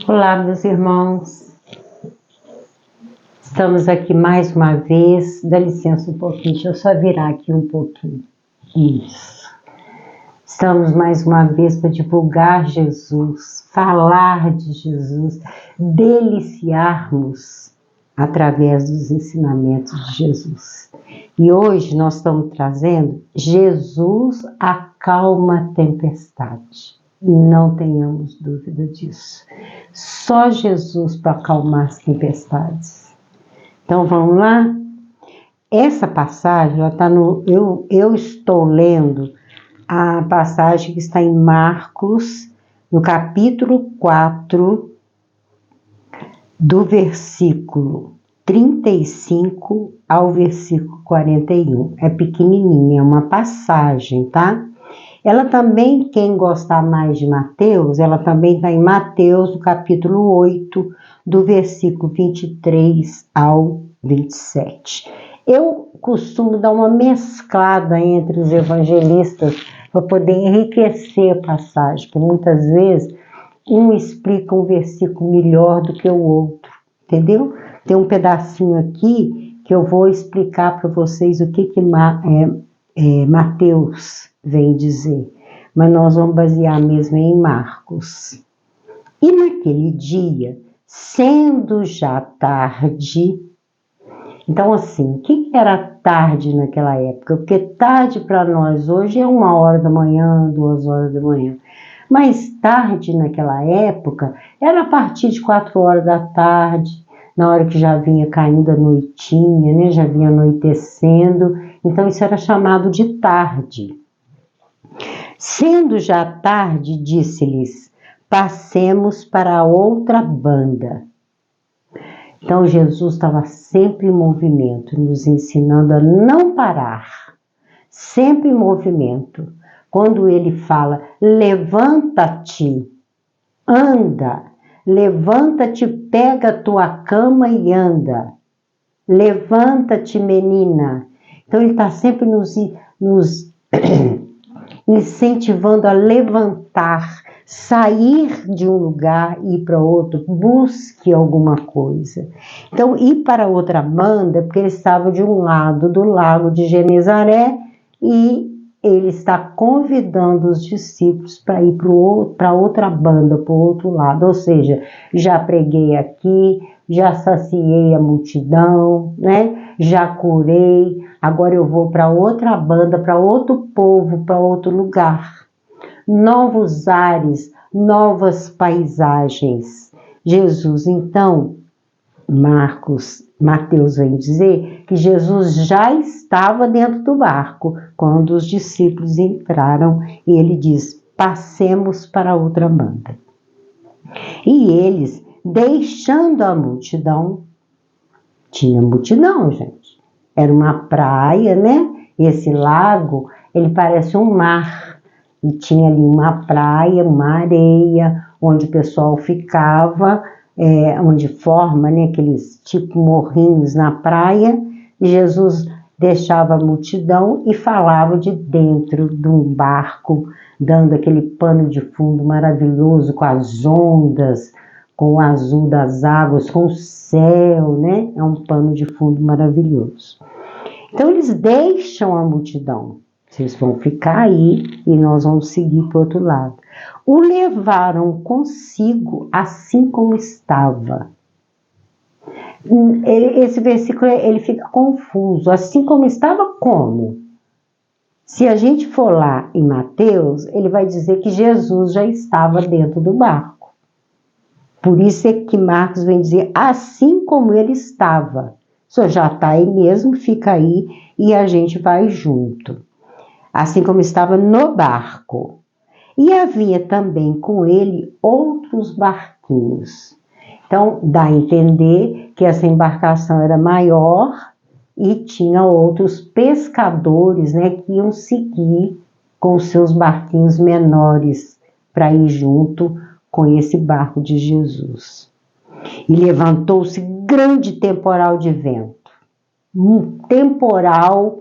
Olá, meus irmãos. Estamos aqui mais uma vez. Dá licença um pouquinho, deixa eu só virar aqui um pouquinho. Isso. Estamos mais uma vez para divulgar Jesus, falar de Jesus, deliciarmos através dos ensinamentos de Jesus. E hoje nós estamos trazendo Jesus acalma a tempestade. Não tenhamos dúvida disso. Só Jesus para acalmar as tempestades. Então vamos lá? Essa passagem já está no. Eu estou lendo a passagem que está em Marcos, no capítulo 4, do versículo 35 ao versículo 41. É pequenininha, é uma passagem, tá? Ela também, quem gostar mais de Mateus, ela também está em Mateus, no capítulo 8, do versículo 23 ao 27. Eu costumo dar uma mesclada entre os evangelistas para poder enriquecer a passagem, porque muitas vezes um explica um versículo melhor do que o outro, entendeu? Tem um pedacinho aqui que eu vou explicar para vocês o que Mateus vem dizer, mas nós vamos basear mesmo em Marcos. E naquele dia, sendo já tarde, então assim, o que era tarde naquela época? Porque tarde para nós hoje é 1h da manhã, 2h da manhã, mas tarde naquela época era a partir de 4h da tarde, na hora que já vinha caindo a noitinha, né? Já vinha anoitecendo, então isso era chamado de tarde. Sendo já tarde, disse-lhes, passemos para a outra banda. Então Jesus estava sempre em movimento, nos ensinando a não parar, sempre em movimento. Quando ele fala, levanta-te, anda, levanta-te, pega a tua cama e anda. Levanta-te, menina. Então ele está sempre nos incentivando a levantar, sair de um lugar e ir para outro, busque alguma coisa. Então, ir para outra banda, porque ele estava de um lado do lago de Genezaré e ele está convidando os discípulos para ir para outra banda, para o outro lado. Ou seja, já preguei aqui, já saciei a multidão, né? Já curei, agora eu vou para outra banda, para outro povo, para outro lugar. Novos ares, novas paisagens. Jesus, então, Mateus vem dizer que Jesus já estava dentro do barco quando os discípulos entraram e ele diz, passemos para outra banda. E eles, deixando a multidão, tinha multidão, gente. Era uma praia, né? Esse lago, ele parece um mar. E tinha ali uma praia, uma areia, onde o pessoal ficava, onde forma, né, aqueles tipo morrinhos na praia. E Jesus deixava a multidão e falava de dentro de um barco, dando aquele pano de fundo maravilhoso com as ondas, com o azul das águas, com o céu, né? É um pano de fundo maravilhoso. Então eles deixam a multidão. Vocês vão ficar aí e nós vamos seguir para o outro lado. O levaram consigo assim como estava. Esse versículo ele fica confuso. Assim como estava, como? Se a gente for lá em Mateus, ele vai dizer que Jesus já estava dentro do barco. Por isso é que Marcos vem dizer, assim como ele estava. O senhor já está aí mesmo, fica aí e a gente vai junto. Assim como estava no barco. E havia também com ele outros barquinhos. Então, dá a entender que essa embarcação era maior e tinha outros pescadores, né, que iam seguir com os seus barquinhos menores para ir junto com esse barco de Jesus. E levantou-se grande temporal de vento. Um temporal,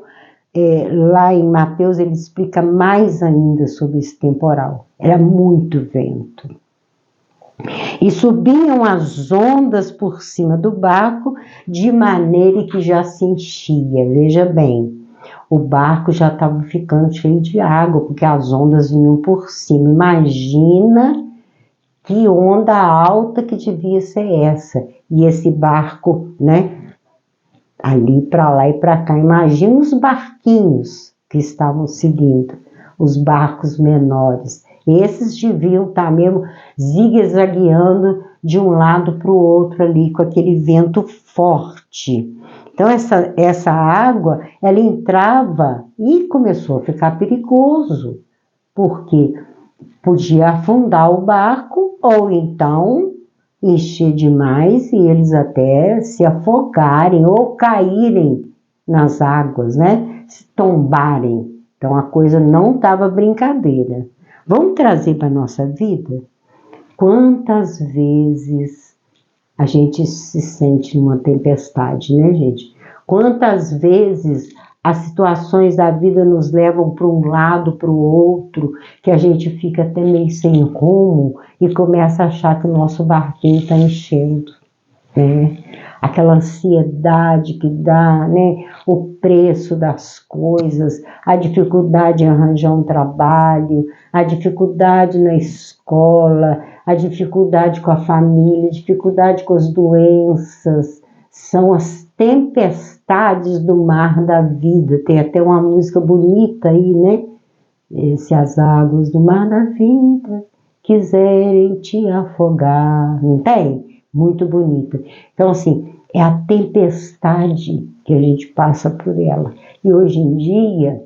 lá em Mateus ele explica mais ainda sobre esse temporal. Era muito vento. E subiam as ondas por cima do barco, de maneira que já se enchia. Veja bem, o barco já estava ficando cheio de água, porque as ondas vinham por cima. Imagina que onda alta que devia ser essa. E esse barco, né, ali para lá e para cá. Imagina os barquinhos que estavam seguindo, os barcos menores. Esses deviam estar mesmo zigue-zagueando de um lado para o outro ali, com aquele vento forte. Então essa água, ela entrava e começou a ficar perigoso, porque podia afundar o barco ou então encher demais e eles até se afogarem ou caírem nas águas, né? Se tombarem. Então a coisa não estava brincadeira. Vamos trazer para a nossa vida? Quantas vezes a gente se sente numa tempestade, né, gente? Quantas vezes as situações da vida nos levam para um lado, para o outro, que a gente fica até meio sem rumo e começa a achar que o nosso barquinho está enchendo, né? Aquela ansiedade que dá, né? O preço das coisas, a dificuldade em arranjar um trabalho, a dificuldade na escola, a dificuldade com a família, a dificuldade com as doenças, são as tempestades do mar da vida. Tem até uma música bonita aí, né? Se as águas do mar da vida quiserem te afogar, não tem? Muito bonita. Então, assim, é a tempestade que a gente passa por ela. E hoje em dia,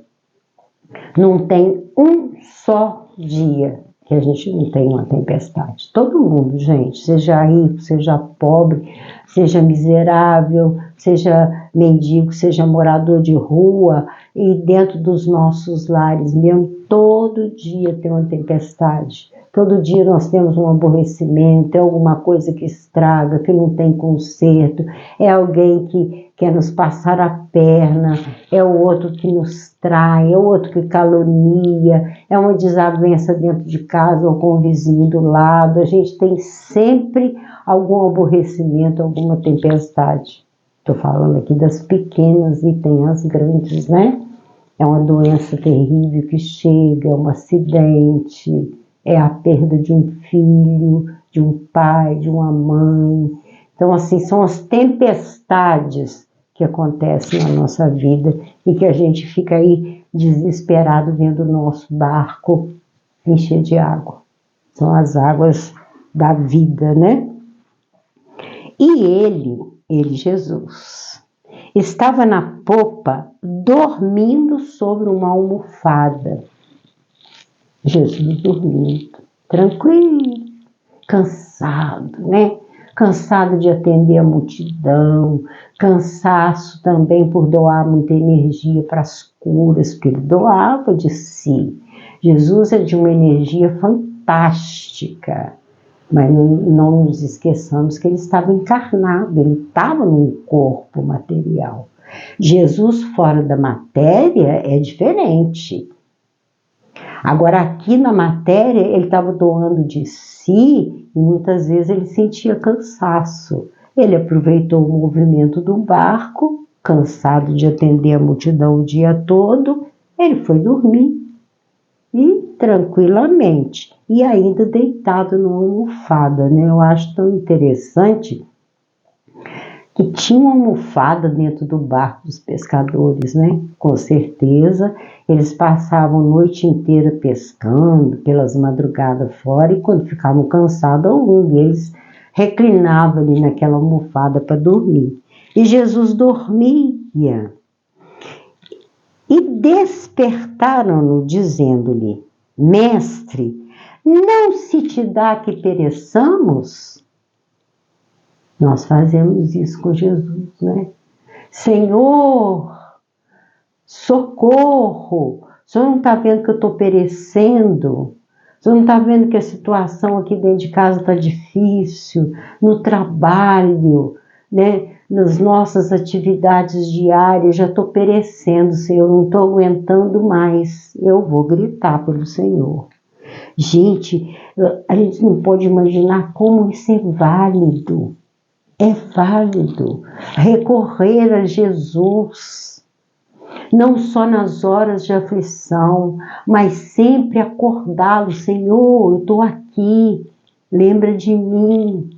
não tem um só dia que a gente não tem uma tempestade. Todo mundo, gente, seja rico, seja pobre, seja miserável, seja mendigo, seja morador de rua, e dentro dos nossos lares mesmo, todo dia tem uma tempestade. Todo dia nós temos um aborrecimento, é alguma coisa que estraga, que não tem conserto, é alguém que quer nos passar a perna, é o outro que nos trai, é o outro que calúnia, é uma desavença dentro de casa ou com o vizinho do lado. A gente tem sempre algum aborrecimento, alguma tempestade. Estou falando aqui das pequenas e tem as grandes, né? É uma doença terrível que chega, é um acidente, é a perda de um filho, de um pai, de uma mãe. Então, assim, são as tempestades que acontecem na nossa vida e que a gente fica aí desesperado vendo o nosso barco encher de água. São as águas da vida, né? E ele, Jesus, estava na popa dormindo sobre uma almofada. Jesus dormindo, tranquilo, cansado, né? Cansado de atender a multidão, cansaço também por doar muita energia para as curas, porque ele doava de si. Jesus é de uma energia fantástica, mas não nos esqueçamos que ele estava encarnado, ele estava num corpo material. Jesus fora da matéria é diferente. Agora, aqui na matéria, ele estava doando de si e muitas vezes ele sentia cansaço. Ele aproveitou o movimento do barco, cansado de atender a multidão o dia todo, ele foi dormir e tranquilamente, e ainda deitado numa almofada, né? Eu acho tão interessante que tinha uma almofada dentro do barco dos pescadores, né? Com certeza, eles passavam a noite inteira pescando, pelas madrugadas fora, e quando ficavam cansados, algum deles reclinava ali naquela almofada para dormir. E Jesus dormia. E despertaram-no, dizendo-lhe: Mestre, não se te dá que pereçamos? Nós fazemos isso com Jesus, né? Senhor, socorro! O senhor não está vendo que eu estou perecendo? O senhor não está vendo que a situação aqui dentro de casa está difícil? No trabalho, né? Nas nossas atividades diárias, já estou perecendo, Senhor, não estou aguentando mais. Eu vou gritar pelo Senhor. Gente, a gente não pode imaginar como isso é válido. É válido recorrer a Jesus, não só nas horas de aflição, mas sempre acordá-lo. Senhor, eu estou aqui, lembra de mim,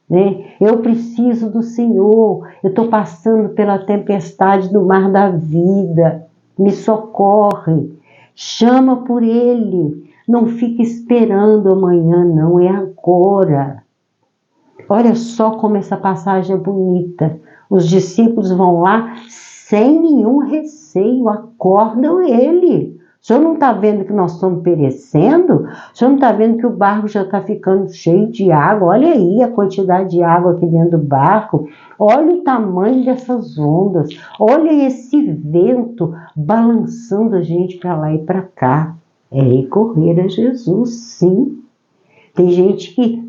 né? Eu preciso do Senhor, eu estou passando pela tempestade do mar da vida, me socorre, chama por Ele, não fique esperando amanhã, não, é agora. Olha só como essa passagem é bonita. Os discípulos vão lá sem nenhum receio, acordam ele. O senhor não está vendo que nós estamos perecendo? O senhor não está vendo que o barco já está ficando cheio de água? Olha aí a quantidade de água aqui dentro do barco. Olha o tamanho dessas ondas. Olha esse vento balançando a gente para lá e para cá. É recorrer a Jesus, sim. Tem gente que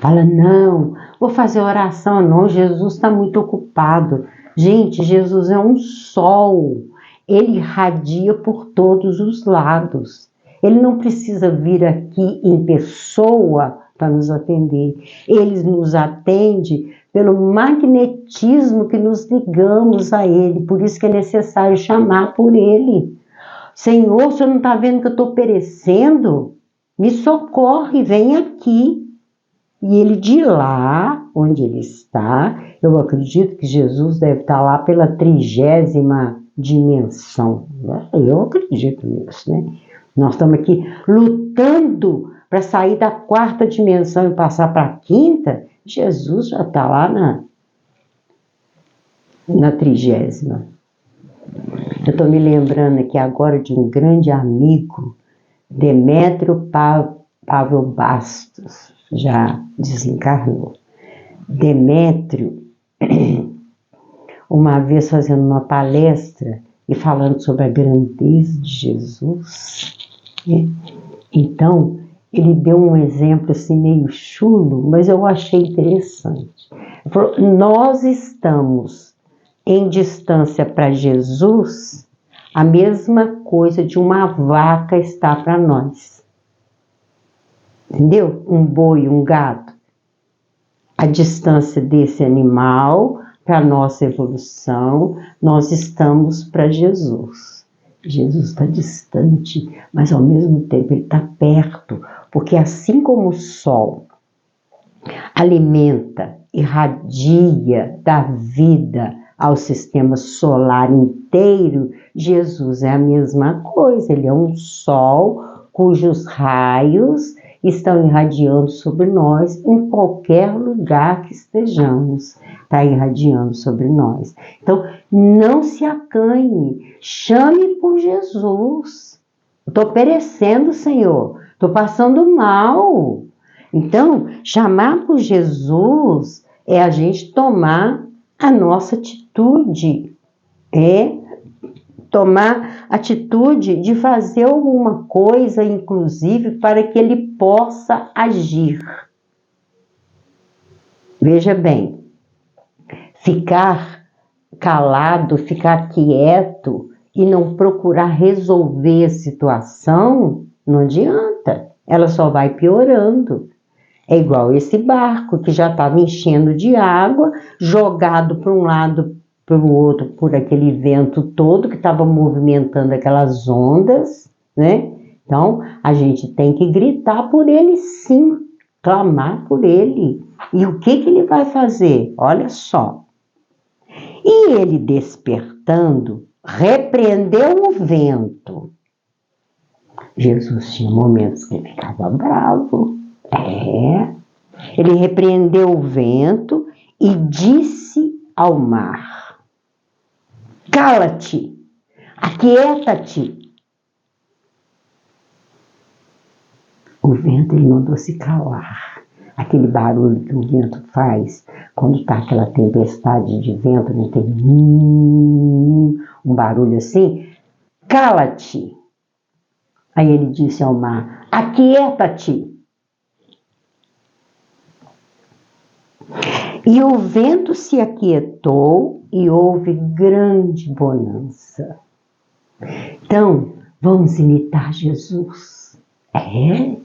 fala, não, vou fazer oração, não, Jesus está muito ocupado. Gente, Jesus é um sol, ele irradia por todos os lados. Ele não precisa vir aqui em pessoa para nos atender. Ele nos atende pelo magnetismo que nos ligamos a ele. Por isso que é necessário chamar por ele. Senhor, o senhor não está vendo que eu estou perecendo? Me socorre, vem aqui. E ele de lá, onde ele está, eu acredito que Jesus deve estar lá pela 30ª dimensão. Né? Eu acredito nisso, né? Nós estamos aqui lutando para sair da 4ª dimensão e passar para a 5ª. Jesus já está lá na 30ª. Eu estou me lembrando aqui agora de um grande amigo, Demétrio Pavel Bastos, já desencarnou. Demétrio, uma vez fazendo uma palestra e falando sobre a grandeza de Jesus, né? Então, ele deu um exemplo assim meio chulo, mas eu achei interessante. Ele falou, nós estamos em distância para Jesus, a mesma coisa de uma vaca está para nós. Entendeu? Um boi, um gado. A distância desse animal para a nossa evolução, nós estamos para Jesus. Jesus está distante, mas ao mesmo tempo ele está perto, porque assim como o sol alimenta, irradia, dá vida ao sistema solar inteiro, Jesus é a mesma coisa, ele é um sol cujos raios estão irradiando sobre nós em qualquer lugar que estejamos, está irradiando sobre nós. Então, não se acanhe, chame por Jesus. Estou perecendo, Senhor, estou passando mal. Então, chamar por Jesus é a gente tomar a nossa atitude, tomar atitude de fazer alguma coisa, inclusive, para que ele possa agir. Veja bem, ficar calado, ficar quieto e não procurar resolver a situação, não adianta, ela só vai piorando. É igual esse barco que já estava enchendo de água, jogado para um lado, para o outro, por aquele vento todo que estava movimentando aquelas ondas, né? Então, a gente tem que gritar por ele sim, clamar por ele. E o que ele vai fazer? Olha só. E ele despertando, repreendeu o vento. Jesus tinha momentos que ele ficava bravo. Ele repreendeu o vento e disse ao mar, cala-te, aquieta-te. O vento, ele mandou se calar. Aquele barulho que o vento faz quando está aquela tempestade de vento, não tem um barulho assim, cala-te. Aí ele disse ao mar, aquieta-te. E o vento se aquietou e houve grande bonança. Então, vamos imitar Jesus. É.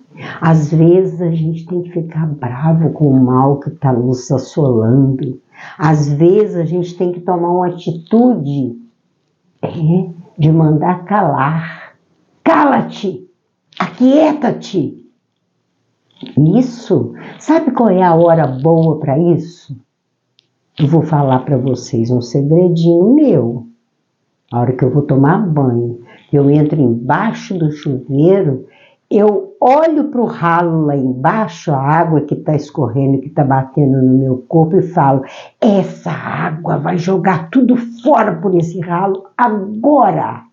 Às vezes a gente tem que ficar bravo com o mal que está nos assolando. Às vezes a gente tem que tomar uma atitude de mandar calar. Cala-te! Aquieta-te! Isso. Sabe qual é a hora boa para isso? Eu vou falar para vocês um segredinho meu. A hora que eu vou tomar banho, eu entro embaixo do chuveiro, eu olho para o ralo lá embaixo, a água que está escorrendo, que está batendo no meu corpo e falo, essa água vai jogar tudo fora por esse ralo agora.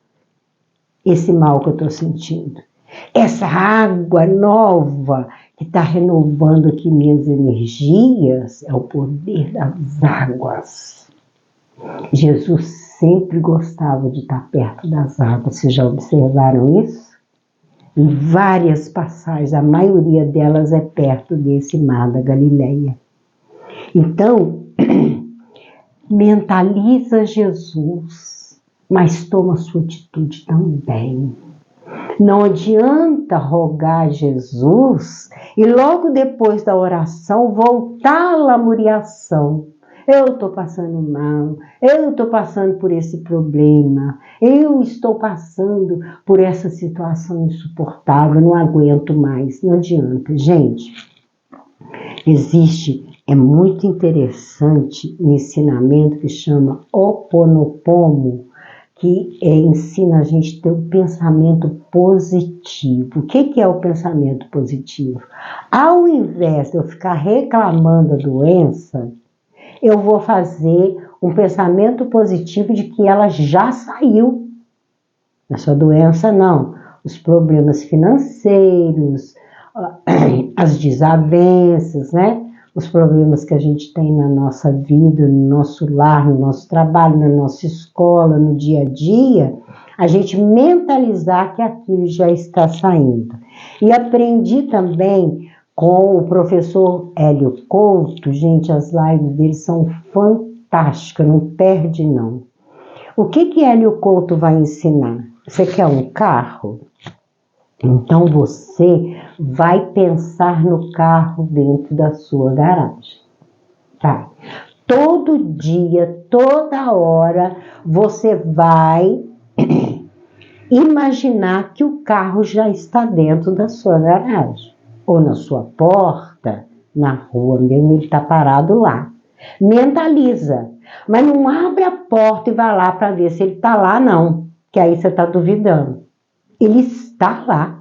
Esse mal que eu estou sentindo. Essa água nova que está renovando aqui minhas energias é o poder das águas. Jesus sempre gostava de estar perto das águas. Vocês já observaram isso? Em várias passagens, a maioria delas é perto desse mar da Galileia. Então, mentaliza Jesus, mas toma sua atitude também. Não adianta rogar a Jesus e logo depois da oração voltar à lamuriação. Eu estou passando mal, eu estou passando por esse problema, eu estou passando por essa situação insuportável, não aguento mais. Não adianta, gente. É muito interessante um ensinamento que chama Ho'oponopono, que ensina a gente a ter um pensamento positivo. O que é o pensamento positivo? Ao invés de eu ficar reclamando da doença, eu vou fazer um pensamento positivo de que ela já saiu. A sua doença não. Os problemas financeiros, as desavenças, né? Os problemas que a gente tem na nossa vida, no nosso lar, no nosso trabalho, na nossa escola, no dia a dia, a gente mentalizar que aquilo já está saindo. E aprendi também com o professor Hélio Couto, gente, as lives dele são fantásticas, não perde não. O que Hélio Couto vai ensinar? Você quer um carro? Então você vai pensar no carro dentro da sua garagem. Tá? Todo dia, toda hora, você vai imaginar que o carro já está dentro da sua garagem. Ou na sua porta, na rua mesmo, ele está parado lá. Mentaliza. Mas não abre a porta e vai lá para ver se ele está lá, não. Que aí você está duvidando. Ele está lá.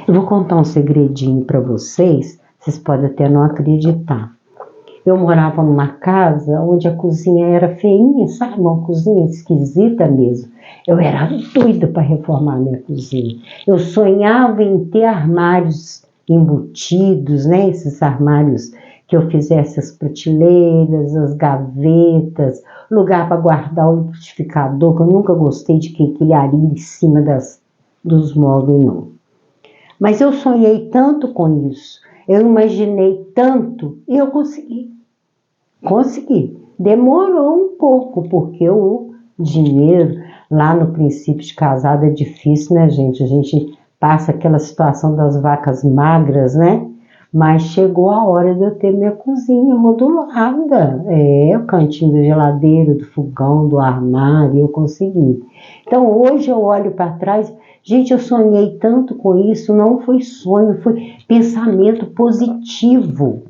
Eu vou contar um segredinho para vocês podem até não acreditar. Eu morava numa casa onde a cozinha era feinha, sabe? Uma cozinha esquisita mesmo. Eu era doida para reformar minha cozinha. Eu sonhava em ter armários embutidos, né? Esses armários que eu fizesse as prateleiras, as gavetas, lugar para guardar o liquidificador, que eu nunca gostei de quinquilharia em cima dos móveis, não. Mas eu sonhei tanto com isso, eu imaginei tanto e eu consegui. Consegui. Demorou um pouco, porque o dinheiro, lá no princípio de casado, é difícil, né, gente? A gente passa aquela situação das vacas magras, né? Mas chegou a hora de eu ter minha cozinha modulada. O cantinho da geladeira, do fogão, do armário, eu consegui. Então, hoje eu olho para trás, gente, eu sonhei tanto com isso, não foi sonho, foi pensamento positivo.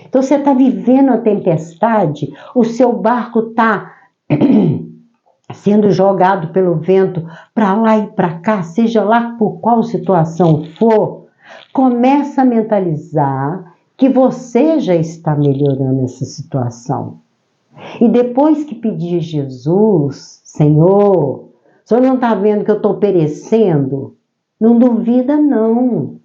Então, você está vivendo a tempestade, o seu barco está sendo jogado pelo vento para lá e para cá, seja lá por qual situação for, começa a mentalizar que você já está melhorando essa situação. E depois que pedir Jesus, Senhor, o senhor não está vendo que eu estou perecendo? Não duvida, não.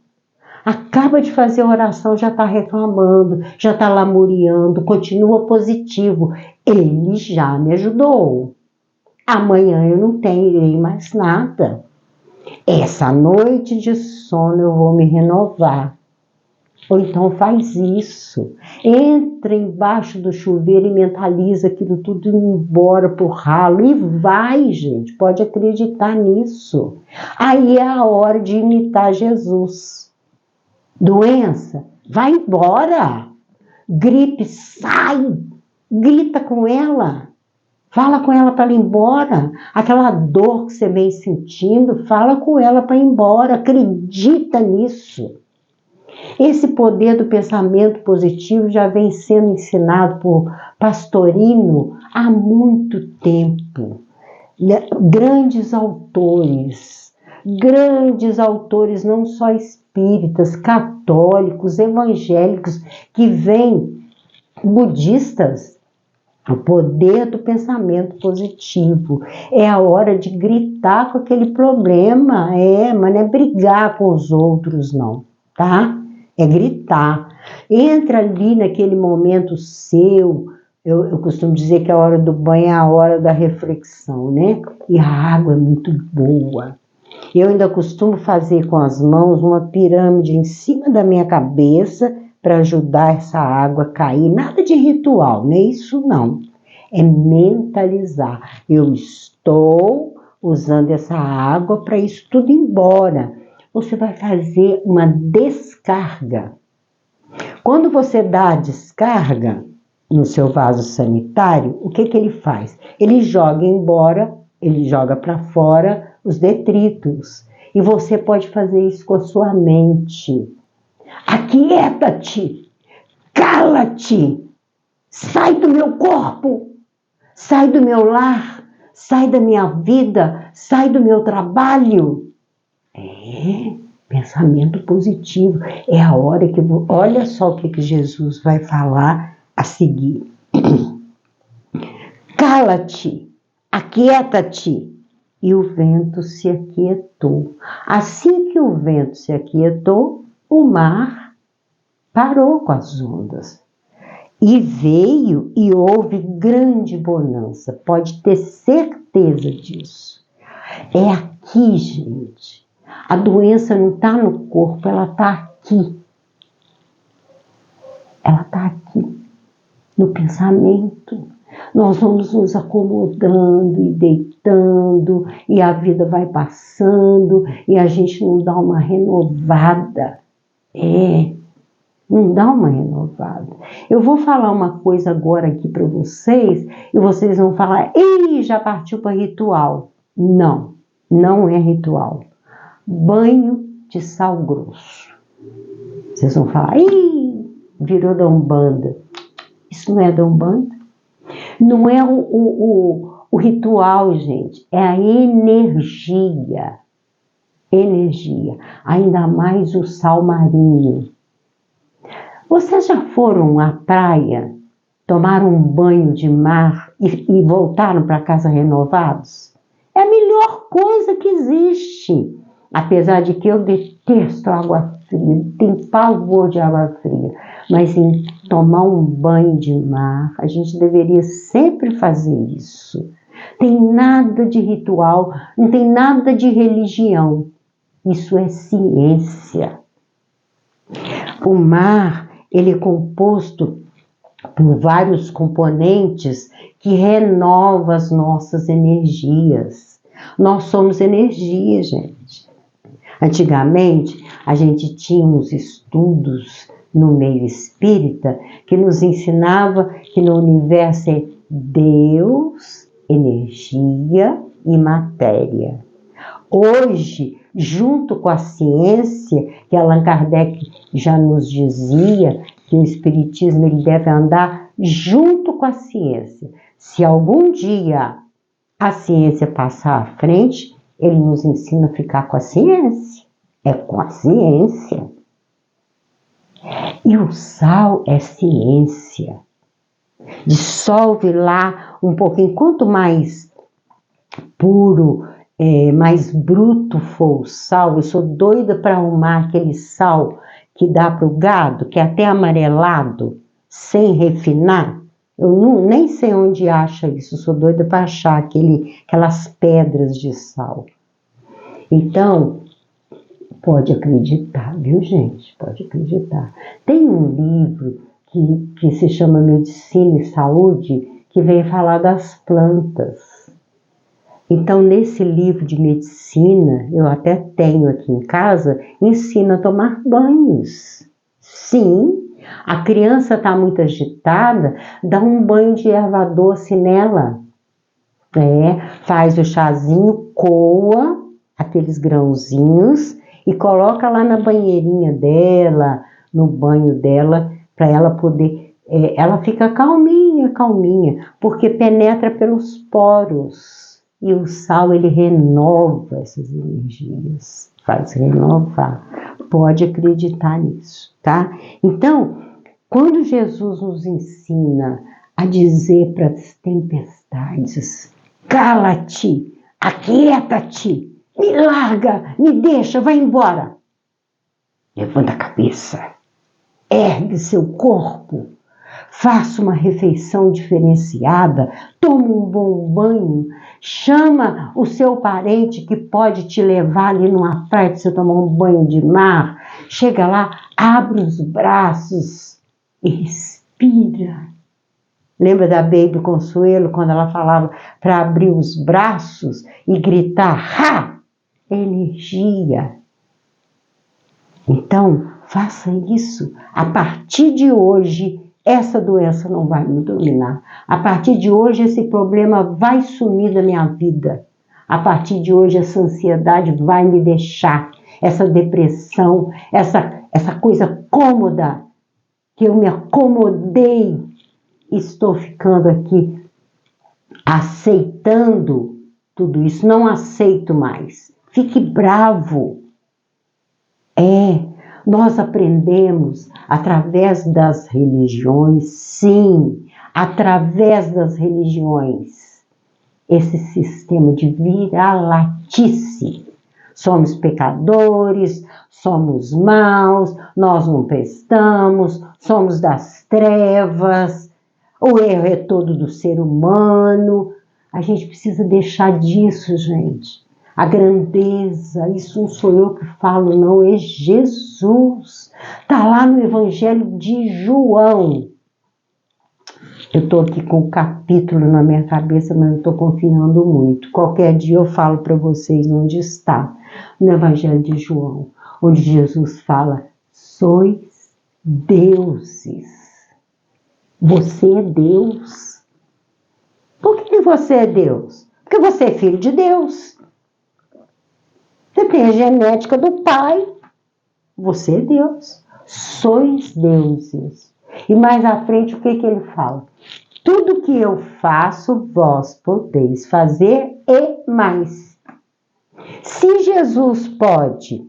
Acaba de fazer a oração, já está reclamando, já está lamuriando, continua positivo. Ele já me ajudou. Amanhã eu não terei mais nada. Essa noite de sono eu vou me renovar. Ou então faz isso. Entra embaixo do chuveiro e mentaliza aquilo tudo indo embora pro ralo. E vai, gente. Pode acreditar nisso. Aí é a hora de imitar Jesus. Doença, vai embora. Gripe, sai. Grita com ela. Fala com ela para ir embora. Aquela dor que você vem sentindo, fala com ela para ir embora. Acredita nisso. Esse poder do pensamento positivo já vem sendo ensinado por Pastorino há muito tempo. Grandes autores não só espíritas, católicos, evangélicos, que vêm, budistas. O poder do pensamento positivo. É a hora de gritar com aquele problema, mas não é brigar com os outros, não, tá? É gritar. Entra ali naquele momento seu, eu costumo dizer que a hora do banho é a hora da reflexão, né? E a água é muito boa. Eu ainda costumo fazer com as mãos uma pirâmide em cima da minha cabeça para ajudar essa água a cair. Nada de ritual, não é isso não. É mentalizar. Eu estou usando essa água para isso tudo ir embora. Você vai fazer uma descarga. Quando você dá a descarga no seu vaso sanitário, o que ele faz? Ele joga embora, ele joga para fora os detritos. E você pode fazer isso com a sua mente. Aquieta-te, cala-te, sai do meu corpo, sai do meu lar, sai da minha vida, sai do meu trabalho. Pensamento positivo. É a hora que... Olha só o que Jesus vai falar a seguir. Cala-te, aquieta-te. E o vento se aquietou. Assim que o vento se aquietou, o mar parou com as ondas. E veio e houve grande bonança. Pode ter certeza disso. É aqui, gente. A doença não está no corpo, ela está aqui. Ela está aqui, no pensamento. Nós vamos nos acomodando e deitando, e a vida vai passando, e a gente não dá uma renovada. Não dá uma renovada. Eu vou falar uma coisa agora aqui para vocês, e vocês vão falar, ei, já partiu para ritual. Não, não é ritual. Banho de sal grosso. Vocês vão falar, ih, virou da Umbanda. Isso não é da Umbanda. Não é o ritual, gente. É a energia. Energia. Ainda mais o sal marinho. Vocês já foram à praia, tomaram um banho de mar e voltaram para casa renovados? É a melhor coisa que existe. Apesar de que eu detesto água fria, tenho pavor de água fria. Mas em tomar um banho de mar, a gente deveria sempre fazer isso. Tem nada de ritual, não tem nada de religião. Isso é ciência. O mar, ele é composto por vários componentes que renovam as nossas energias. Nós somos energia, gente. Antigamente, a gente tinha uns estudos no meio espírita que nos ensinava que no universo é Deus, energia e matéria. Hoje, junto com a ciência, que Allan Kardec já nos dizia que o espiritismo ele deve andar junto com a ciência. Se algum dia a ciência passar à frente, ele nos ensina a ficar com a ciência. É com a ciência. E o sal é ciência. Dissolve lá um pouquinho. Quanto mais puro, mais bruto for o sal, eu sou doida para arrumar aquele sal que dá para o gado, que é até amarelado, sem refinar. Eu nem sei onde acha isso, eu sou doida para achar aquelas pedras de sal. Então, Pode acreditar, viu, gente? Pode acreditar. Tem um livro que se chama Medicina e Saúde, que vem falar das plantas. Então, nesse livro de medicina, eu até tenho aqui em casa, ensina a tomar banhos. Sim, a criança está muito agitada, dá um banho de erva doce nela. Faz o chazinho, coa aqueles grãozinhos e coloca lá na banheirinha dela, no banho dela, para ela poder... ela fica calminha, calminha, porque penetra pelos poros. E o sal, ele renova essas energias, faz renovar. Pode acreditar nisso, tá? Então, quando Jesus nos ensina a dizer para as tempestades: cala-te, aquieta-te, me larga, me deixa, vai embora. Levanta a cabeça, ergue seu corpo, faça uma refeição diferenciada, toma um bom banho, chama o seu parente que pode te levar ali numa praia para você tomar um banho de mar. Chega lá, abre os braços e respira. Lembra da Baby Consuelo, quando ela falava para abrir os braços e gritar, ha! Energia. Então, faça isso. A partir de hoje, essa doença não vai me dominar. A partir de hoje, esse problema vai sumir da minha vida. A partir de hoje, essa ansiedade vai me deixar. Essa depressão, essa coisa cômoda, que eu me acomodei, estou ficando aqui aceitando tudo isso. Não aceito mais. Fique bravo. Nós aprendemos através das religiões, sim, através das religiões, esse sistema de vira-latice. Somos pecadores, somos maus, nós não prestamos, somos das trevas, o erro é todo do ser humano. A gente precisa deixar disso, gente. A grandeza, isso não sou eu que falo, não, é Jesus. Está lá no Evangelho de João. Eu estou aqui com o capítulo na minha cabeça, mas eu estou confiando muito. Qualquer dia eu falo para vocês onde está. No Evangelho de João, onde Jesus fala: sois deuses. Você é Deus. Por que você é Deus? Porque você é filho de Deus. Você tem a genética do Pai. Você é Deus. Sois deuses. E mais à frente, o que ele fala? Tudo que eu faço, vós podeis fazer e mais. Se Jesus pode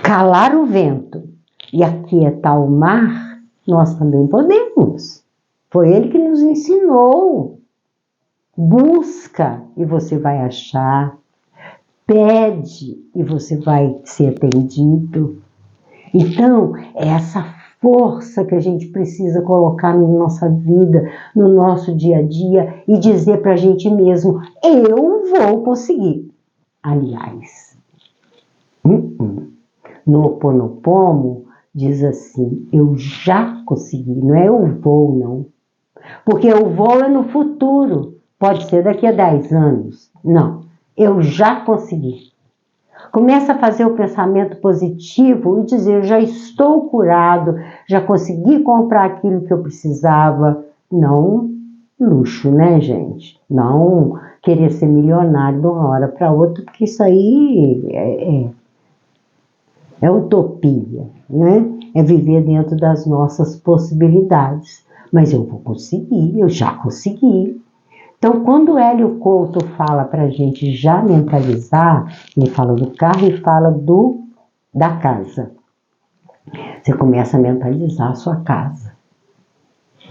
calar o vento e aquietar o mar, nós também podemos. Foi ele que nos ensinou. Busca e você vai achar. Pede e você vai ser atendido. Então, é essa força que a gente precisa colocar na nossa vida, no nosso dia a dia e dizer para a gente mesmo: eu vou conseguir. Aliás, no Ho'oponopono diz assim: eu já consegui, não é eu vou, não. Porque eu vou é no futuro, pode ser daqui a 10 anos. Não, eu já consegui. Começa a fazer o pensamento positivo e dizer: eu já estou curado, já consegui comprar aquilo que eu precisava. Não luxo, né, gente? Não querer ser milionário de uma hora para outra, porque isso aí é utopia, né? É viver dentro das nossas possibilidades. Mas eu vou conseguir, eu já consegui. Então, quando o Hélio Couto fala para a gente já mentalizar, ele fala do carro e fala da casa. Você começa a mentalizar a sua casa.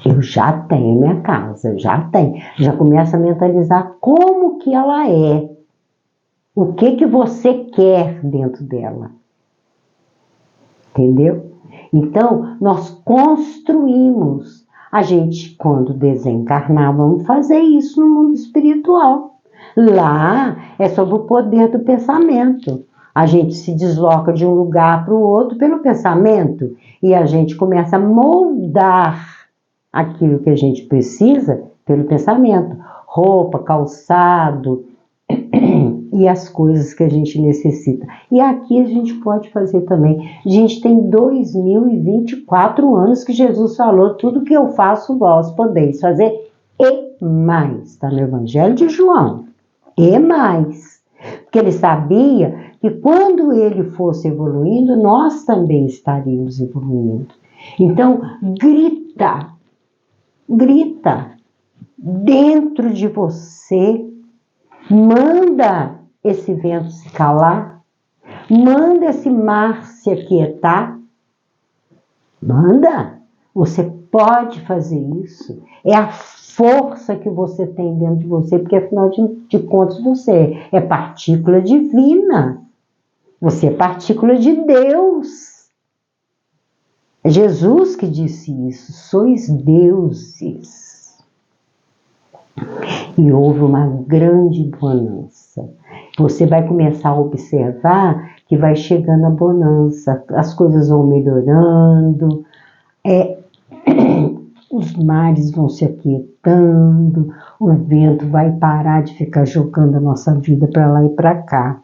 Eu já tenho minha casa, eu já tenho. Já começa a mentalizar como que ela é. O que você quer dentro dela. Entendeu? Então, nós construímos. A gente, quando desencarnar, vamos fazer isso no mundo espiritual. Lá é sobre o poder do pensamento. A gente se desloca de um lugar para o outro pelo pensamento e a gente começa a moldar aquilo que a gente precisa pelo pensamento. Roupa, calçado e as coisas que a gente necessita. E aqui a gente pode fazer também. A gente tem 2024 anos que Jesus falou: tudo que eu faço, vós podeis fazer e mais. Está no Evangelho de João. E mais. Porque ele sabia que quando ele fosse evoluindo, nós também estaríamos evoluindo. Então, grita dentro de você, manda esse vento se calar, manda esse mar se aquietar, manda, você pode fazer isso, é a força que você tem dentro de você, porque afinal de contas você é partícula divina, você é partícula de Deus. É Jesus que disse isso: sois deuses. E houve uma grande bonança. Você vai começar a observar que vai chegando a bonança, as coisas vão melhorando, os mares vão se aquietando, o vento vai parar de ficar jogando a nossa vida para lá e para cá.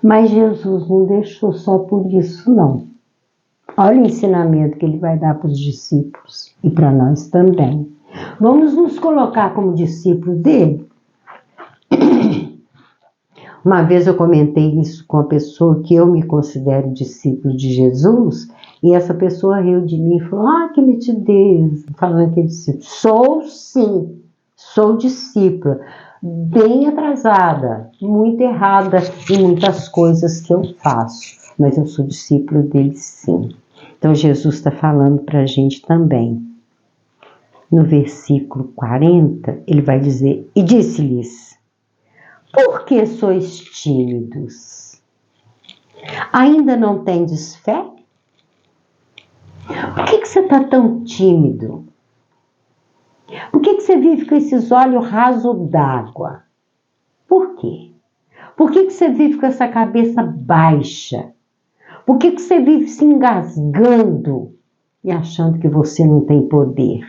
Mas Jesus não deixou só por isso, não. Olha o ensinamento que ele vai dar para os discípulos e para nós também. Vamos nos colocar como discípulos dele? Uma vez eu comentei isso com uma pessoa que eu me considero discípulo de Jesus, e essa pessoa riu de mim e falou: ah, que metidez, falando que é discípulo. Sou sim, sou discípula, bem atrasada, muito errada em muitas coisas que eu faço, mas eu sou discípulo dele sim. Então Jesus está falando para a gente também. No versículo 40, ele vai dizer: e disse-lhes: por que sois tímidos? Ainda não tendes fé? Por que você está tão tímido? Por que você vive com esses olhos rasos d'água? Por quê? Por que você vive com essa cabeça baixa? Por que você vive se engasgando e achando que você não tem poder?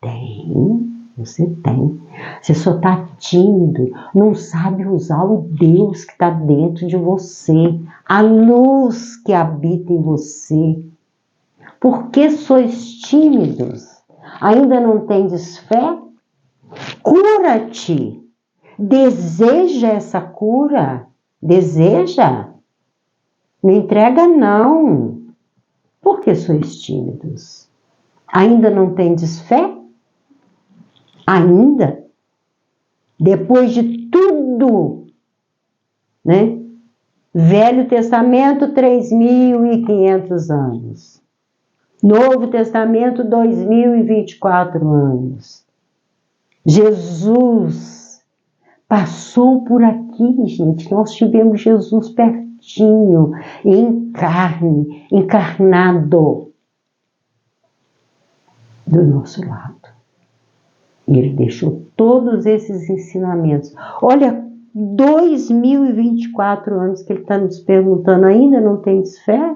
Tem, você tem. Você só está tímido, não sabe usar o Deus que está dentro de você, a luz que habita em você. Por que sois tímidos? Ainda não tendes fé? Cura-te. Deseja essa cura? Deseja? Não entrega, não. Por que sois tímidos? Ainda não tendes fé? Ainda? Depois de tudo, né? Velho Testamento, 3.500 anos. Novo Testamento, 2024 anos. Jesus passou por aqui, gente. Nós tivemos Jesus pertinho, em carne, encarnado do nosso lado. E ele deixou todos esses ensinamentos. Olha, 2024 anos que ele está nos perguntando: ainda não tens fé?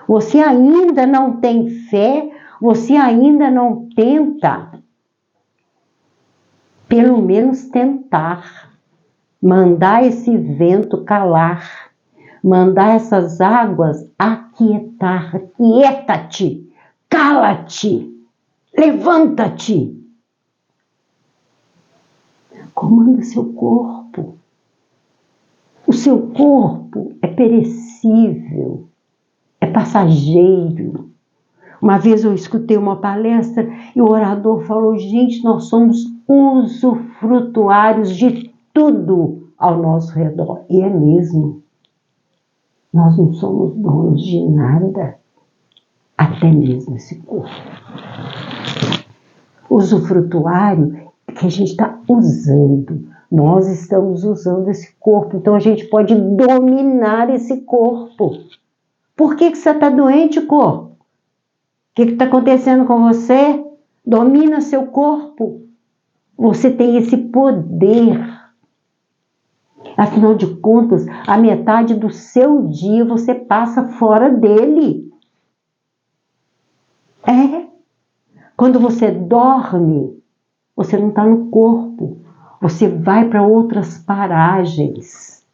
Você ainda não tem fé? Você ainda não tenta? Pelo menos tentar. Mandar esse vento calar. Mandar essas águas aquietar. Aquieta-te. Cala-te. Levanta-te. Comanda seu corpo. O seu corpo é perecível, é passageiro. Uma vez eu escutei uma palestra e o orador falou: gente, nós somos usufrutuários de tudo ao nosso redor. E é mesmo. Nós não somos donos de nada, até mesmo esse corpo. Usufrutuário é que a gente está usando. Nós estamos usando esse corpo, então a gente pode dominar esse corpo. Por que você está doente, corpo? O que está acontecendo com você? Domina seu corpo. Você tem esse poder. Afinal de contas, a metade do seu dia você passa fora dele. Quando você dorme, você não está no corpo. Você vai para outras paragens.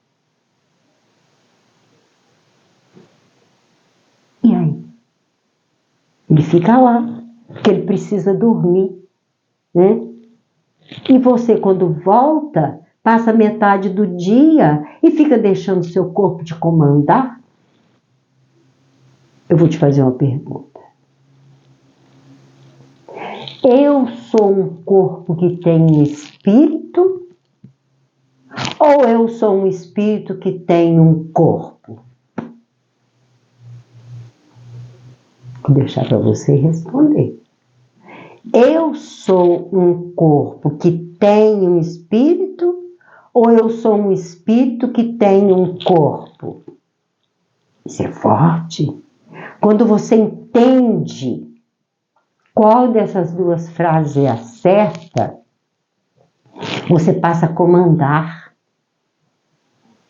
E aí? Ele fica lá, porque ele precisa dormir, né? E você, quando volta, passa metade do dia e fica deixando seu corpo te comandar? Eu vou te fazer uma pergunta. Eu sou um corpo que tem um espírito? Ou eu sou um espírito que tem um corpo? Vou deixar para você responder. Eu sou um corpo que tem um espírito? Ou eu sou um espírito que tem um corpo? Isso é forte. Quando você entende qual dessas duas frases é a certa, você passa a comandar.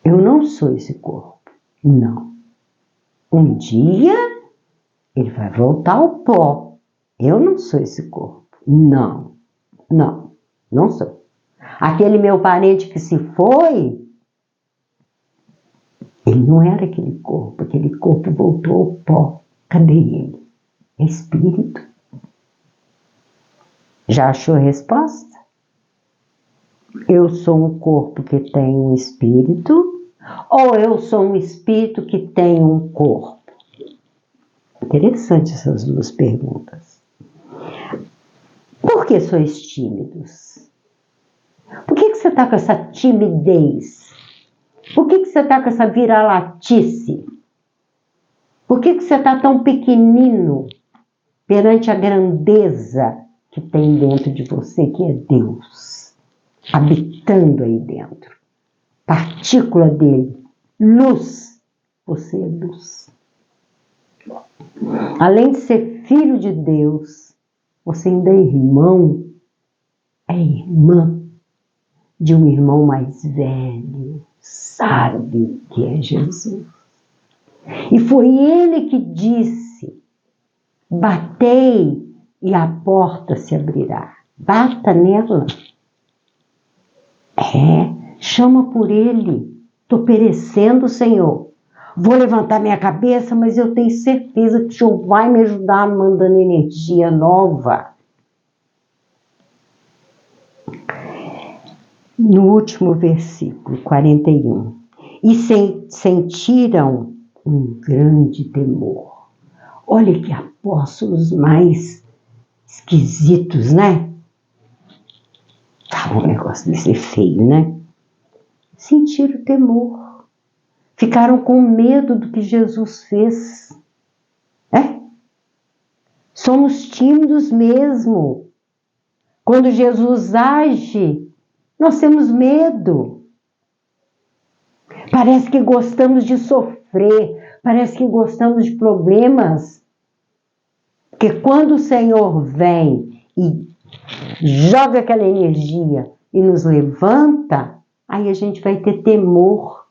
Eu não sou esse corpo. Não. Um dia ele vai voltar ao pó. Eu não sou esse corpo. Não sou. Aquele meu parente que se foi, ele não era aquele corpo voltou ao pó. Cadê ele? É espírito. Já achou a resposta? Eu sou um corpo que tem um espírito, ou eu sou um espírito que tem um corpo? Interessante essas duas perguntas. Por que sois tímidos? Por que você está com essa timidez? Por que você está com essa vira-latice? Por que você está tão pequenino perante a grandeza que tem dentro de você, que é Deus, habitando aí dentro? Partícula dele, luz. Você é luz. Além de ser filho de Deus, você ainda é irmão, é irmã de um irmão mais velho, sábio, que é Jesus. E foi ele que disse: batei e a porta se abrirá. Bata nela. Chama por ele. Estou perecendo, Senhor. Vou levantar minha cabeça, mas eu tenho certeza que o Senhor vai me ajudar mandando energia nova. No último versículo, 41. E sentiram um grande temor. Olha que apóstolos mais esquisitos, né? Um negócio desse feio, né? Sentiram temor. Ficaram com medo do que Jesus fez. Somos tímidos mesmo. Quando Jesus age, nós temos medo. Parece que gostamos de sofrer. Parece que gostamos de problemas. Porque quando o Senhor vem e joga aquela energia e nos levanta, aí a gente vai ter temor.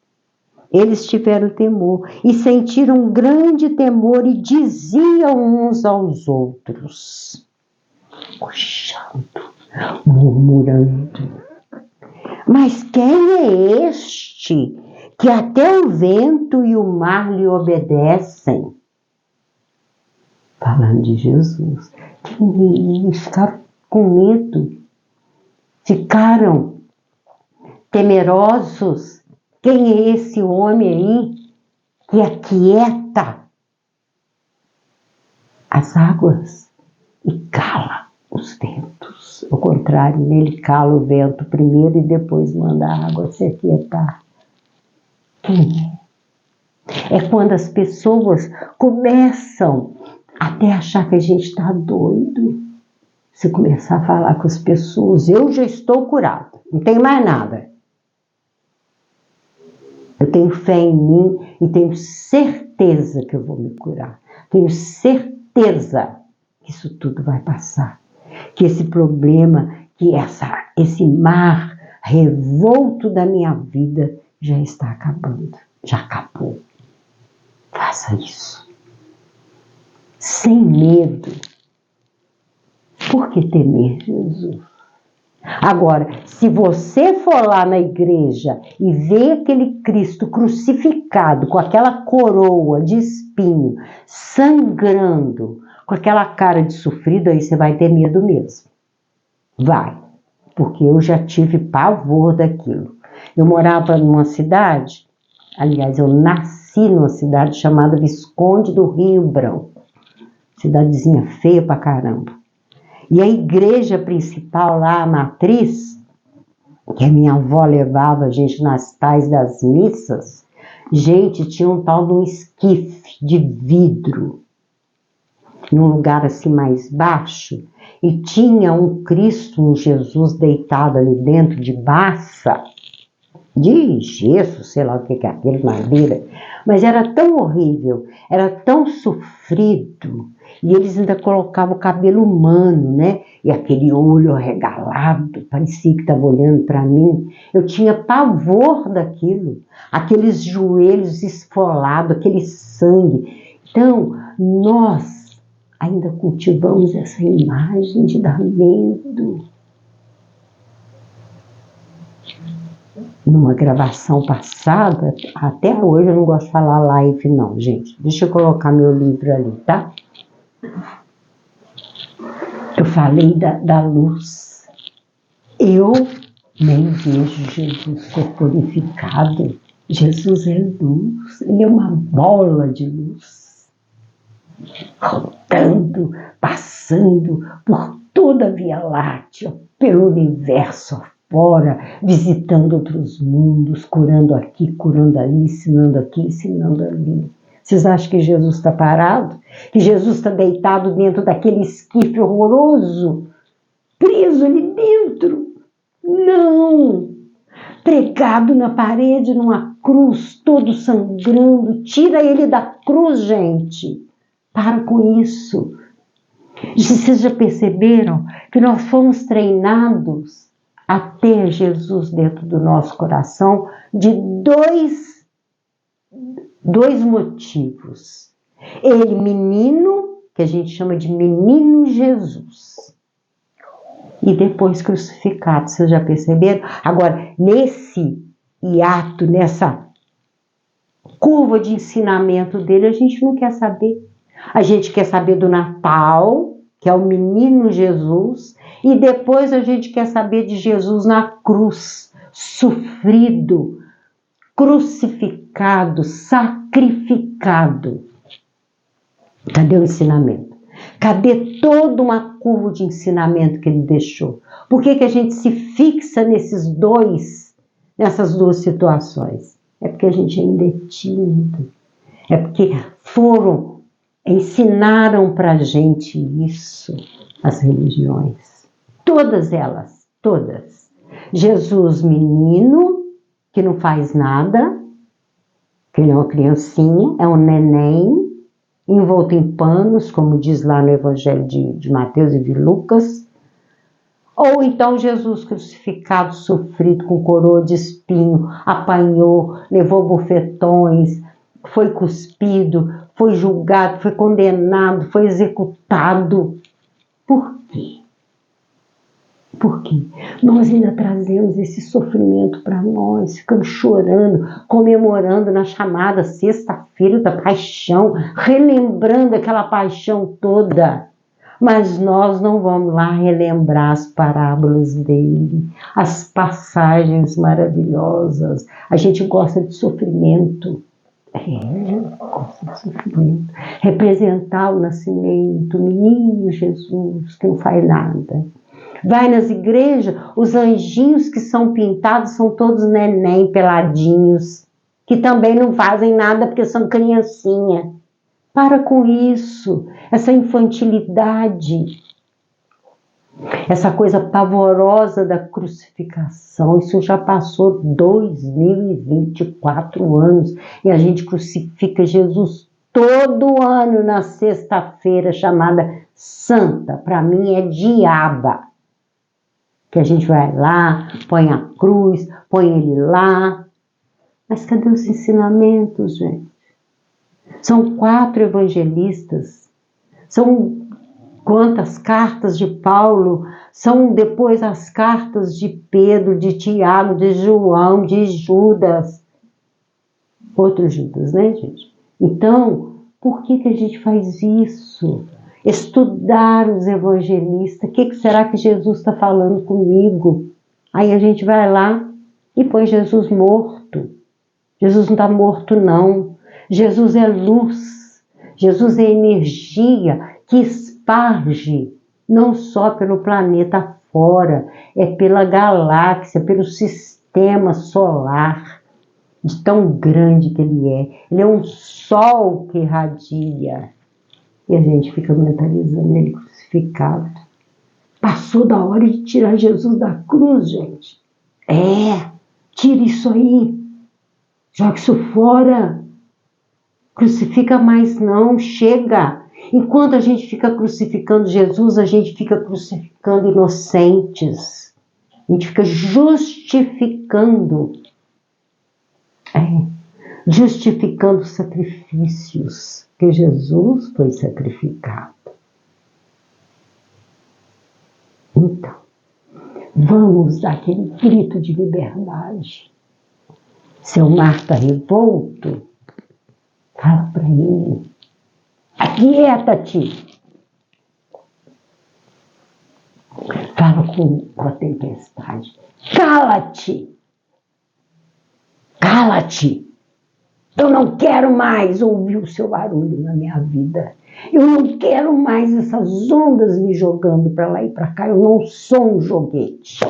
Eles tiveram temor e sentiram um grande temor e diziam uns aos outros, cochando, murmurando: mas quem é este que até o vento e o mar lhe obedecem? Falando de Jesus. Eles ficaram com medo, ficaram temerosos. Quem é esse homem aí que aquieta as águas e cala os ventos? Ao contrário, ele cala o vento primeiro e depois manda a água se aquietar. Quem é? É quando as pessoas começam até achar que a gente está doido. Se começar a falar com as pessoas: eu já estou curado, não tenho mais nada. Eu tenho fé em mim e tenho certeza que eu vou me curar. Tenho certeza que isso tudo vai passar. Que esse problema, que esse mar revolto da minha vida já está acabando. Já acabou. Faça isso. Sem medo. Por que temer Jesus? Agora, se você for lá na igreja e ver aquele Cristo crucificado, com aquela coroa de espinho, sangrando, com aquela cara de sofrido, aí você vai ter medo mesmo. Vai. Porque eu já tive pavor daquilo. Eu morava numa cidade, aliás, eu nasci numa cidade chamada Visconde do Rio Branco. Cidadezinha feia pra caramba. E a igreja principal lá, a matriz, que a minha avó levava a gente nas tais das missas, gente, tinha um tal de um esquife de vidro, num lugar assim mais baixo, e tinha um Cristo, um Jesus deitado ali dentro de baça, de gesso, sei lá o que é aquele, madeira, mas era tão horrível, era tão sofrido, e eles ainda colocavam o cabelo humano, né? E aquele olho arregalado, parecia que estava olhando para mim. Eu tinha pavor daquilo, aqueles joelhos esfolados, aquele sangue. Então, nós ainda cultivamos essa imagem de dar medo. Numa gravação passada, até hoje eu não gosto de falar live não, gente. Deixa eu colocar meu livro ali, tá? Eu falei da luz. Eu nem vejo Jesus corporificado. Jesus é luz, ele é uma bola de luz. Rodando, passando por toda a Via Láctea, pelo universo fora, visitando outros mundos, curando aqui, curando ali, ensinando aqui, ensinando ali. Vocês acham que Jesus está parado? Que Jesus está deitado dentro daquele esquife horroroso? Preso ali dentro? Não! Pregado na parede, numa cruz, todo sangrando. Tira ele da cruz, gente. Para com isso. Vocês já perceberam que nós fomos treinados a ter Jesus dentro do nosso coração de dois motivos. Ele, menino, que a gente chama de menino Jesus. E depois crucificado, vocês já perceberam? Agora, nesse hiato, nessa curva de ensinamento dele, a gente não quer saber. A gente quer saber do Natal, que é o menino Jesus, e depois a gente quer saber de Jesus na cruz, sofrido, crucificado, sacrificado. Cadê o ensinamento? Cadê toda uma curva de ensinamento que ele deixou? Por que a gente se fixa nessas duas situações? É porque a gente ainda é tímido. É porque ensinaram pra gente isso, as religiões. Todas elas, todas. Jesus menino, que não faz nada, que ele é uma criancinha, é um neném, envolto em panos, como diz lá no Evangelho de Mateus e de Lucas. Ou então Jesus crucificado, sofrido, com coroa de espinho, apanhou, levou bofetões, foi cuspido, foi julgado, foi condenado, foi executado. Por quê? Por quê? Nós ainda trazemos esse sofrimento para nós, ficamos chorando, comemorando na chamada Sexta-feira da Paixão, relembrando aquela paixão toda. Mas nós não vamos lá relembrar as parábolas dele, as passagens maravilhosas. A gente gosta de sofrimento. Gosta de sofrimento. Representar o nascimento, o menino Jesus, que não faz nada. Vai nas igrejas, os anjinhos que são pintados são todos neném, peladinhos, que também não fazem nada porque são criancinha. Para com isso, essa infantilidade, essa coisa pavorosa da crucificação. Isso já passou 2024 anos e a gente crucifica Jesus todo ano na sexta-feira chamada Santa. Para mim é diaba. Que a gente vai lá, põe a cruz, põe ele lá. Mas cadê os ensinamentos, gente? São 4 evangelistas. São quantas cartas de Paulo? São depois as cartas de Pedro, de Tiago, de João, de Judas. Outros Judas, né, gente? Então, por que a gente faz isso? Estudar os evangelistas. O que será que Jesus está falando comigo? Aí a gente vai lá e põe Jesus morto. Jesus não está morto, não. Jesus é luz. Jesus é energia que esparge não só pelo planeta fora, é pela galáxia, pelo sistema solar, de tão grande que ele é. Ele é um sol que irradia. E a gente fica mentalizando ele crucificado. Passou da hora de tirar Jesus da cruz, gente. Tira isso aí. Joga isso fora. Crucifica mais não, chega. Enquanto a gente fica crucificando Jesus, a gente fica crucificando inocentes. A gente fica justificando. Justificando sacrifícios. Porque Jesus foi sacrificado. Então, vamos dar aquele grito de liberdade. Seu mar está revolto, fala para ele. Aquieta-te. Fala com a tempestade. Cala-te. Cala-te. Eu não quero mais ouvir o seu barulho na minha vida. Eu não quero mais essas ondas me jogando para lá e para cá. Eu não sou um joguete.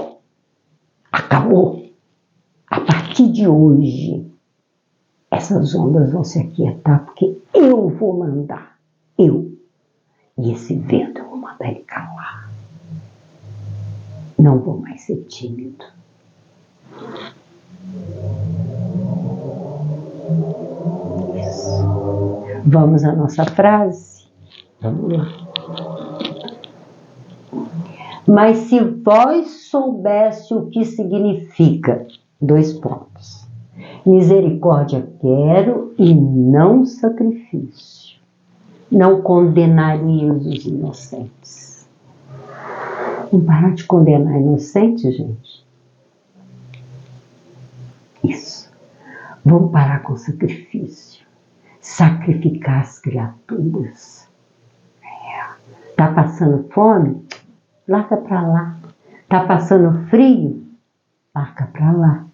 Acabou. A partir de hoje, essas ondas vão se aquietar porque eu vou mandar. Eu. E esse vento eu vou mandar ele calar. Não vou mais ser tímido. Isso. Vamos à nossa frase? Vamos lá. Mas se vós soubesse o que significa, 2 pontos. Misericórdia quero e não sacrifício. Não condenarias os inocentes. Vamos parar de condenar inocentes, gente? Isso. Vamos parar com o sacrifício. Sacrificar as criaturas. Tá passando fome? Larga para lá. Tá passando frio? Larga para lá.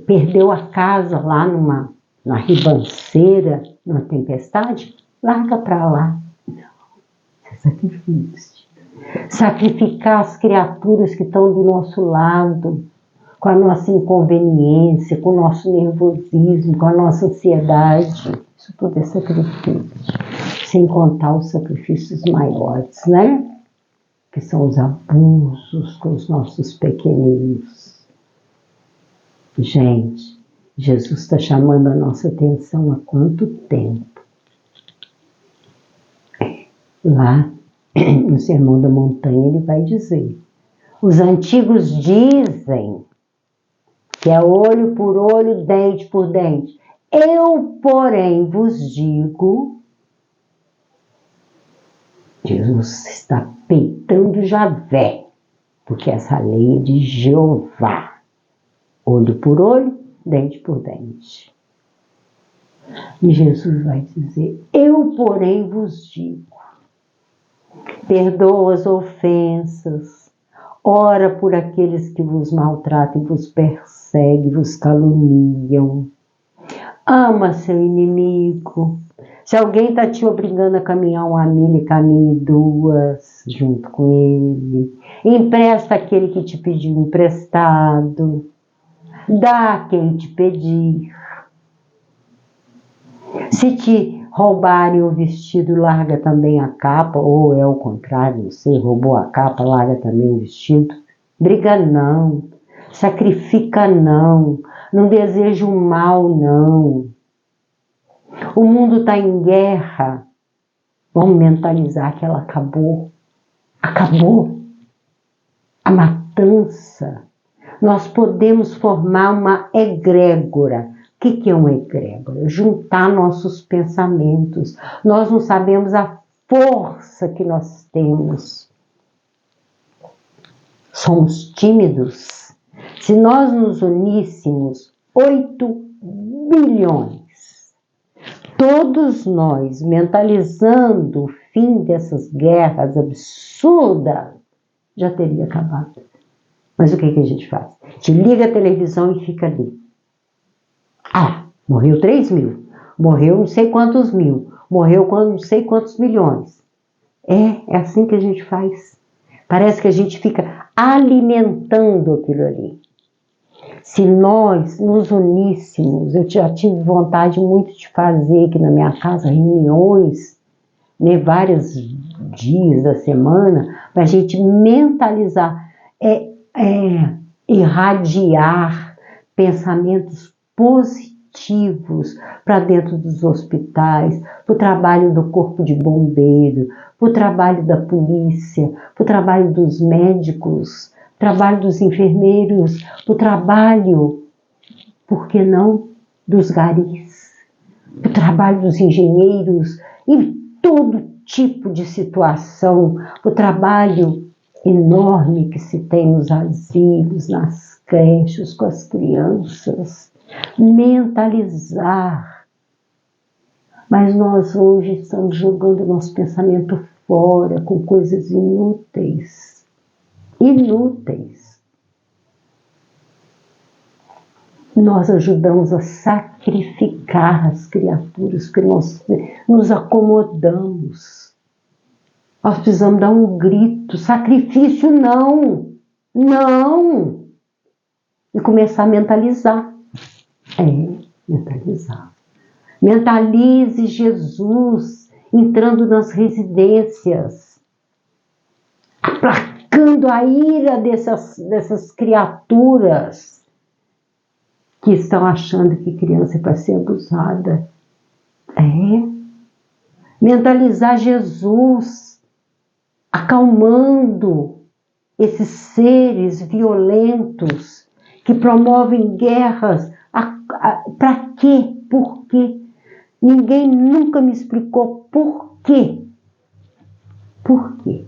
Perdeu a casa lá numa ribanceira, numa tempestade? Larga para lá. Não, isso é sacrifício. Sacrificar as criaturas que estão do nosso lado, com a nossa inconveniência, com o nosso nervosismo, com a nossa ansiedade. Isso tudo é sacrifício. Sem contar os sacrifícios maiores, né? Que são os abusos com os nossos pequeninos. Gente, Jesus está chamando a nossa atenção há quanto tempo? Lá no Sermão da Montanha ele vai dizer: os antigos dizem que é olho por olho, dente por dente. Eu, porém, vos digo... Jesus está peitando Javé, porque essa lei é de Jeová. Olho por olho, dente por dente. E Jesus vai dizer: eu, porém, vos digo, perdoa as ofensas, ora por aqueles que vos maltratam, vos perseguem, vos caluniam. Ama seu inimigo. Se alguém está te obrigando a caminhar 1 milha, caminhe 2 junto com ele. Empresta aquele que te pediu emprestado. Dá a quem te pedir. Se te roubarem o vestido, larga também a capa, ou é o contrário, não sei, roubou a capa, larga também o vestido. Briga não, sacrifica não, não deseja o mal não. O mundo está em guerra, vamos mentalizar que ela acabou. Acabou a matança. Nós podemos formar uma egrégora. O que é uma egrégora? Juntar nossos pensamentos. Nós não sabemos a força que nós temos. Somos tímidos. Se nós nos uníssemos, 8 bilhões, todos nós mentalizando o fim dessas guerras absurdas, já teria acabado. Mas o que a gente faz? A gente liga a televisão e fica ali. Ah, morreu 3 mil, morreu não sei quantos mil, morreu não sei quantos milhões. É assim que a gente faz. Parece que a gente fica alimentando aquilo ali. Se nós nos uníssemos, eu já tive vontade muito de fazer aqui na minha casa reuniões, né, vários dias da semana, para a gente mentalizar, irradiar pensamentos positivos para dentro dos hospitais, para o trabalho do corpo de bombeiro, para o trabalho da polícia, para o trabalho dos médicos, trabalho dos enfermeiros, para o trabalho, por que não, dos garis, para o trabalho dos engenheiros, em todo tipo de situação, o trabalho enorme que se tem nos asilos, nas creches, com as crianças, mentalizar. Mas nós hoje estamos jogando nosso pensamento fora com coisas inúteis. Inúteis. Nós ajudamos a sacrificar as criaturas, porque nós nos acomodamos. Nós precisamos dar um grito, sacrifício não, não. E começar a mentalizar. Mentalizar. Mentalize Jesus entrando nas residências, aplacando a ira dessas criaturas que estão achando que criança é para ser abusada. Mentalizar Jesus acalmando esses seres violentos que promovem guerras. Para quê? Por quê? Ninguém nunca me explicou por quê. Por quê?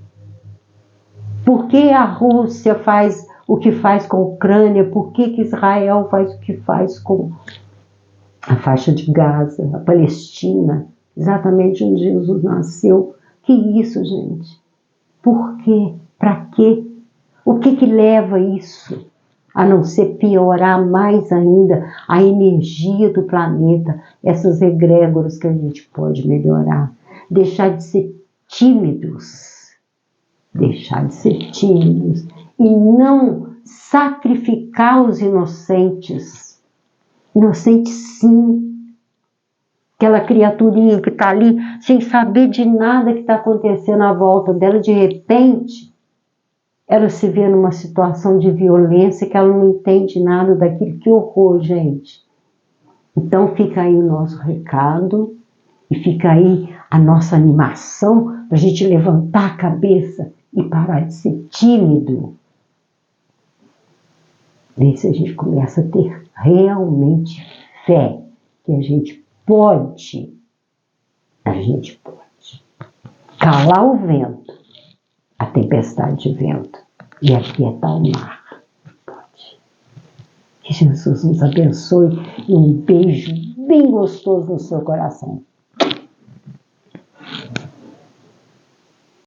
Por que a Rússia faz o que faz com a Ucrânia? Por que Israel faz o que faz com a faixa de Gaza, a Palestina, exatamente onde Jesus nasceu? Que isso, gente? Por quê? Para quê? O que leva isso? A não ser piorar mais ainda a energia do planeta, essas egrégoras que a gente pode melhorar. Deixar de ser tímidos. Deixar de ser tímidos e não sacrificar os inocentes. Inocentes sim. Aquela criaturinha que está ali sem saber de nada que está acontecendo à volta dela, de repente ela se vê numa situação de violência que ela não entende nada daquilo. Que horror, gente. Então fica aí o nosso recado e fica aí a nossa animação para a gente levantar a cabeça e parar de ser tímido. Ver se a gente começa a ter realmente fé que a gente pode calar o vento, a tempestade de vento e aquietar o mar. Pode. Que Jesus nos abençoe e um beijo bem gostoso no seu coração.